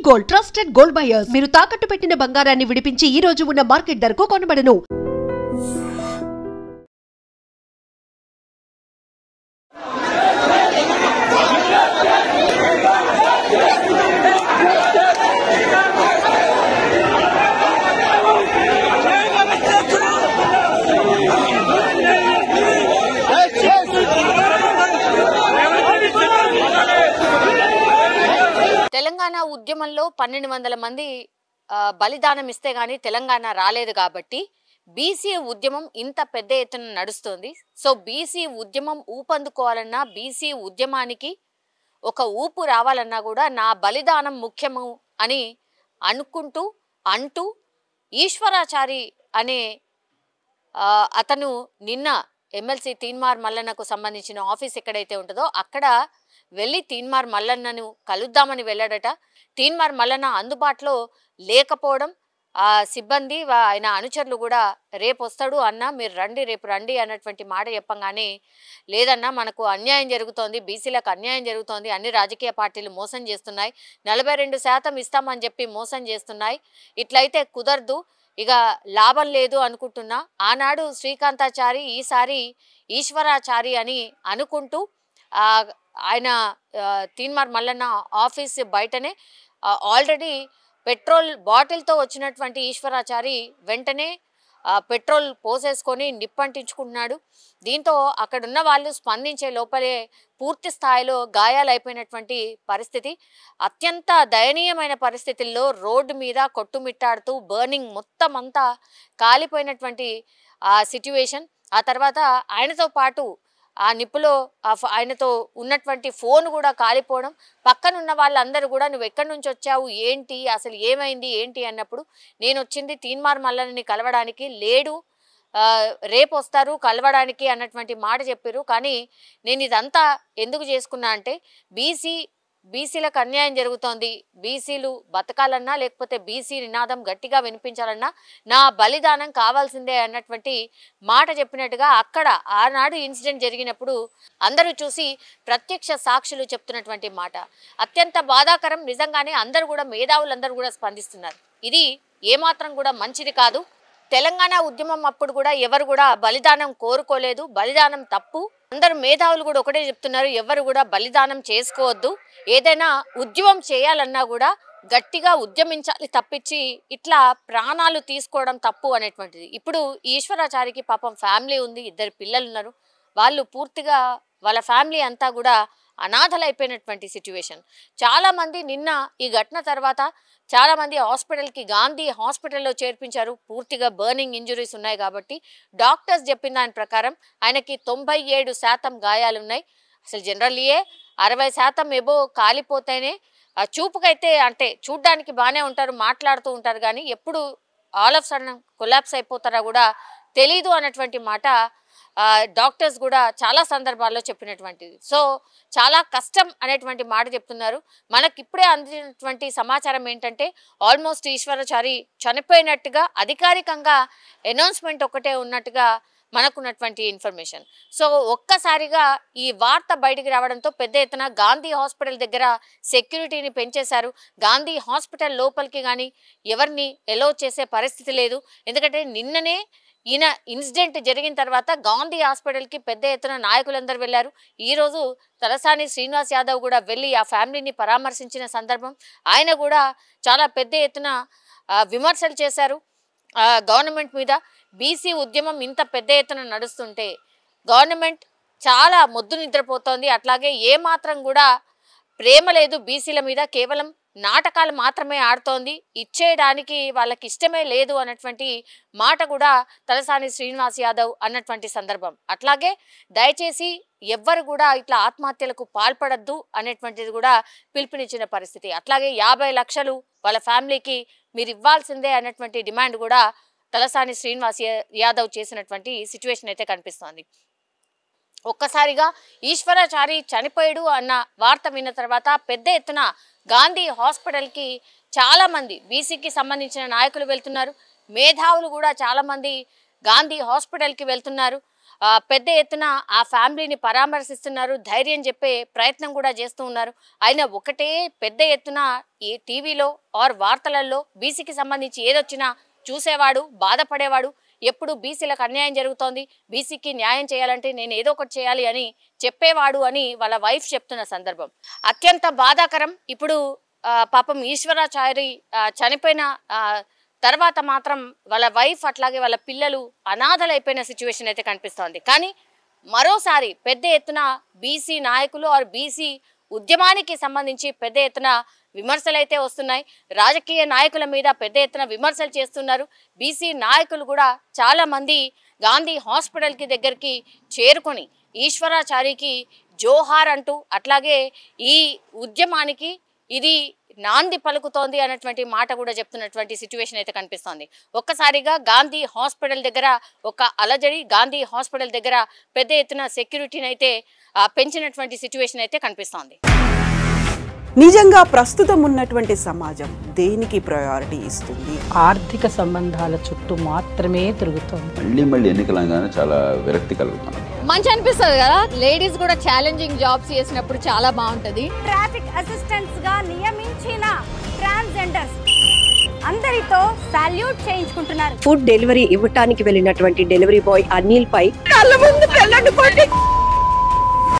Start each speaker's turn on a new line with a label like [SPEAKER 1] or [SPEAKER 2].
[SPEAKER 1] Gold, trusted gold buyers. మీరు తాకట్టు పెట్టిన బంగారాన్ని విడిపించి ఈ రోజు ఉన్న మార్కెట్ ధరకు కొనబడను.
[SPEAKER 2] తెలంగాణ ఉద్యమంలో 1200 మంది బలిదానం ఇస్తే గానీ తెలంగాణ రాలేదు కాబట్టి బీసీ ఉద్యమం ఇంత పెద్ద ఎత్తున నడుస్తుంది. సో బీసీ ఉద్యమం ఊపందుకోవాలన్నా, బీసీ ఉద్యమానికి ఒక ఊపు రావాలన్నా కూడా నా బలిదానం ముఖ్యము అని అంటూ ఈశ్వరాచారి అనే అతను నిన్న ఎమ్మెల్సీ తీన్మార్ మల్లన్నకు సంబంధించిన ఆఫీస్ ఎక్కడైతే ఉంటుందో అక్కడ వెళ్ళి తీన్మార్ మల్లన్నను కలుద్దామని వెళ్ళాడట. తీన్మార్ మల్లన్న అందుబాటులో లేకపోవడం, ఆ సిబ్బంది ఆయన అనుచరులు కూడా రేపు వస్తాడు అన్న, మీరు రండి, రేపు రండి అన్నటువంటి మాట చెప్పంగానే లేదన్నా మనకు అన్యాయం జరుగుతోంది, బీసీలకు అన్యాయం జరుగుతోంది, అన్ని రాజకీయ పార్టీలు మోసం చేస్తున్నాయి, 42% ఇస్తామని చెప్పి మోసం చేస్తున్నాయి, ఇట్లయితే కుదరదు, ఇక లాభం లేదు అనుకుంటున్నా. ఆనాడు శ్రీకాంతాచారి, ఈసారి ఈశ్వరాచారి అని అనుకుంటూ ఆయన తీన్మార్ మల్లన్న ఆఫీస్ బయటనే ఆల్రెడీ పెట్రోల్ బాటిల్తో వచ్చినటువంటి ఈశ్వరాచారి వెంటనే పెట్రోల్ పోసేసుకొని నిప్పంటించుకుంటున్నాడు. దీంతో అక్కడున్న వాళ్ళు స్పందించే లోపలే పూర్తి స్థాయిలో గాయాలైపోయినటువంటి పరిస్థితి. అత్యంత దయనీయమైన పరిస్థితుల్లో రోడ్డు మీద కొట్టుమిట్టాడుతూ బర్నింగ్ మొత్తం అంతా కాలిపోయినటువంటి సిట్యువేషన్. ఆ తర్వాత ఆయనతో పాటు ఆ నిప్పులో ఆయనతో ఉన్నటువంటి ఫోన్ కూడా కాలిపోవడం, పక్కనున్న వాళ్ళందరూ కూడా నువ్వు ఎక్కడి నుంచి వచ్చావు, ఏంటి అసలు ఏమైంది ఏంటి అన్నప్పుడు నేను వచ్చింది తీన్మార్ మల్లన్నని కలవడానికి, లేడు రేపు వస్తారు కలవడానికి అన్నటువంటి మాట చెప్పారు. కానీ నేను ఇదంతా ఎందుకు చేసుకున్నా అంటే బీసీలకు అన్యాయం జరుగుతోంది, బీసీలు బతకాలన్నా లేకపోతే బీసీ నినాదం గట్టిగా వినిపించాలన్నా నా బలిదానం కావాల్సిందే అన్నటువంటి మాట చెప్పినట్టుగా అక్కడ ఆనాడు ఇన్సిడెంట్ జరిగినప్పుడు అందరూ చూసి ప్రత్యక్ష సాక్షులు చెప్తున్నటువంటి మాట అత్యంత బాధాకరం. నిజంగానే అందరూ కూడా మేధావులందరూ కూడా స్పందిస్తున్నారు. ఇది ఏమాత్రం కూడా మంచిది కాదు. తెలంగాణ ఉద్యమం అప్పుడు కూడా ఎవరు కూడా బలిదానం కోరుకోలేదు, బలిదానం తప్పు. అందరు మేధావులు కూడా ఒకటే చెప్తున్నారు, ఎవరు కూడా బలిదానం చేసుకోవద్దు, ఏదైనా ఉద్యమం చేయాలన్నా కూడా గట్టిగా ఉద్యమించాలి తప్పించి ఇట్లా ప్రాణాలు తీసుకోవడం తప్పు అనేటువంటిది. ఇప్పుడు ఈశ్వరాచారికి పాపం ఫ్యామిలీ ఉంది, 2 పిల్లలు ఉన్నారు, వాళ్ళు పూర్తిగా వాళ్ళ ఫ్యామిలీ అంతా కూడా అనాథలైపోయినటువంటి సిట్యువేషన్. చాలామంది నిన్న ఈ ఘటన తర్వాత చాలామంది హాస్పిటల్కి, గాంధీ హాస్పిటల్లో చేర్పించారు. పూర్తిగా బర్నింగ్ ఇంజురీస్ ఉన్నాయి కాబట్టి డాక్టర్స్ చెప్పిన దాని ప్రకారం ఆయనకి 97% గాయాలు ఉన్నాయి. అసలు జనరల్లీయే 60% ఎబో కాలిపోతేనే చూపుకైతే అంటే చూడ్డానికి బాగానే ఉంటారు, మాట్లాడుతూ ఉంటారు, కానీ ఎప్పుడు ఆల్ ఆఫ్ సడన్ కొలాప్స్ అయిపోతారా కూడా తెలీదు అన్నటువంటి మాట డాక్టర్స్ కూడా చాలా సందర్భాల్లో చెప్పినటువంటిది. సో చాలా కష్టం అనేటువంటి మాట చెప్తున్నారు. మనకి ఇప్పుడే అందినటువంటి సమాచారం ఏంటంటే ఆల్మోస్ట్ ఈశ్వరాచారి చనిపోయినట్టుగా అధికారికంగా అనౌన్స్మెంట్ ఒకటే ఉన్నట్టుగా మనకున్నటువంటి ఇన్ఫర్మేషన్. సో ఒక్కసారిగా ఈ వార్త బయటికి రావడంతో పెద్ద ఎత్తున గాంధీ హాస్పిటల్ దగ్గర సెక్యూరిటీని పెంచేశారు. గాంధీ హాస్పిటల్ లోపలికి కానీ ఎవరిని ఎలో చేసే పరిస్థితి లేదు. ఎందుకంటే నిన్ననే ఈయన ఇన్సిడెంట్ జరిగిన తర్వాత గాంధీ హాస్పిటల్కి పెద్ద ఎత్తున నాయకులందరూ వెళ్ళారు. ఈరోజు తలసాని శ్రీనివాస్ యాదవ్ కూడా వెళ్ళి ఆ ఫ్యామిలీని పరామర్శించిన సందర్భం. ఆయన కూడా చాలా పెద్ద ఎత్తున విమర్శలు చేశారు గవర్నమెంట్ మీద. బీసీ ఉద్యమం ఇంత పెద్ద ఎత్తున నడుస్తుంటే గవర్నమెంట్ చాలా మొద్దు నిద్రపోతోంది, అట్లాగే ఏమాత్రం కూడా ప్రేమ లేదు బీసీల మీద, కేవలం నాటకాలు మాత్రమే ఆడుతోంది, ఇచ్చేయడానికి వాళ్ళకి ఇష్టమే లేదు అన్నటువంటి మాట కూడా తలసాని శ్రీనివాస్ యాదవ్ అన్నటువంటి సందర్భం. అట్లాగే దయచేసి ఎవ్వరు కూడా ఇట్లా ఆత్మహత్యలకు పాల్పడద్దు అనేటువంటిది కూడా పిలుపునిచ్చిన పరిస్థితి. అట్లాగే 50 లక్షలు వాళ్ళ ఫ్యామిలీకి మీరు ఇవ్వాల్సిందే అన్నటువంటి డిమాండ్ కూడా తలసాని శ్రీనివాస్ యాదవ్ చేసినటువంటి సిచ్యువేషన్ అయితే కనిపిస్తోంది. ఒక్కసారిగా ఈశ్వరాచారి చనిపోయాడు అన్న వార్త విన్న తర్వాత పెద్ద ఎత్తున గాంధీ హాస్పిటల్కి చాలామంది బీసీకి సంబంధించిన నాయకులు వెళ్తున్నారు, మేధావులు కూడా చాలామంది గాంధీ హాస్పిటల్కి వెళ్తున్నారు. పెద్ద ఎత్తున ఆ ఫ్యామిలీని పరామర్శిస్తున్నారు, ధైర్యం చెప్పే ప్రయత్నం కూడా చేస్తూ ఉన్నారు. అయినా ఒకటే పెద్ద ఎత్తున ఈ టీవీలో ఆర్ వార్తలలో బీసీకి సంబంధించి ఏదొచ్చినా చూసేవాడు, బాధపడేవాడు, ఎప్పుడు బీసీలకు అన్యాయం జరుగుతోంది, బీసీకి న్యాయం చేయాలంటే నేను ఏదో ఒకటి చేయాలి అని చెప్పేవాడు అని వాళ్ళ వైఫ్ చెప్తున్న సందర్భం అత్యంత బాధాకరం. ఇప్పుడు పాపం ఈశ్వరాచారి చనిపోయిన తర్వాత మాత్రం వాళ్ళ వైఫ్ అట్లాగే వాళ్ళ పిల్లలు అనాథలైపోయిన సిచ్యువేషన్ అయితే కనిపిస్తోంది. కానీ మరోసారి పెద్ద ఎత్తున బీసీ నాయకులు ఆర్ బీసీ ఉద్యమానికి సంబంధించి పెద్ద ఎత్తున విమర్శలు అయితే వస్తున్నాయి. రాజకీయ నాయకుల మీద పెద్ద ఎత్తున విమర్శలు చేస్తున్నారు. బీసీ నాయకులు కూడా చాలా మంది గాంధీ హాస్పిటల్కి దగ్గరికి చేరుకొని ఈశ్వరాచారికి జోహార్ అంటూ అట్లాగే ఈ ఉద్యమానికి ఇది నాంది పలుకుతోంది అన్నటువంటి మాట కూడా చెప్తున్నటువంటి సిచ్యువేషన్ అయితే కనిపిస్తోంది. ఒక్కసారిగా గాంధీ హాస్పిటల్ దగ్గర ఒక అలజడి, గాంధీ హాస్పిటల్ దగ్గర పెద్ద ఎత్తున సెక్యూరిటీని అయితే పెంచినటువంటి సిచ్యువేషన్ అయితే కనిపిస్తోంది.
[SPEAKER 3] నిజంగా ప్రస్తుతం ఉన్నటువంటి సమాజం దేనికి ప్రయారిటీ ఇస్తుంది?
[SPEAKER 4] ఆర్థిక సంబంధాల చుట్టూ మాత్రమే తిరుగుతుంది.
[SPEAKER 5] మళ్ళీ ఎన్నికలంగానే చాలా విరక్తి కలుగుతుంది.
[SPEAKER 2] మంచి అనిపిస్తుంది కదా, లేడీస్ కూడా ఛాలెంజింగ్ జాబ్స్ చేసినప్పుడు చాలా బాగుంటది.
[SPEAKER 6] ట్రాఫిక్ అసిస్టెంట్స్ గా నియమించిన ట్రాన్స్జెండర్స్ అందరితో సాల్యూట్ చేయించుకుంటున్నారు.
[SPEAKER 7] ఫుడ్ డెలివరీ ఇవ్వటానికి వెళ్ళినటువంటి డెలివరీ బాయ్ అనిల్ పై కళ్ళ ముందు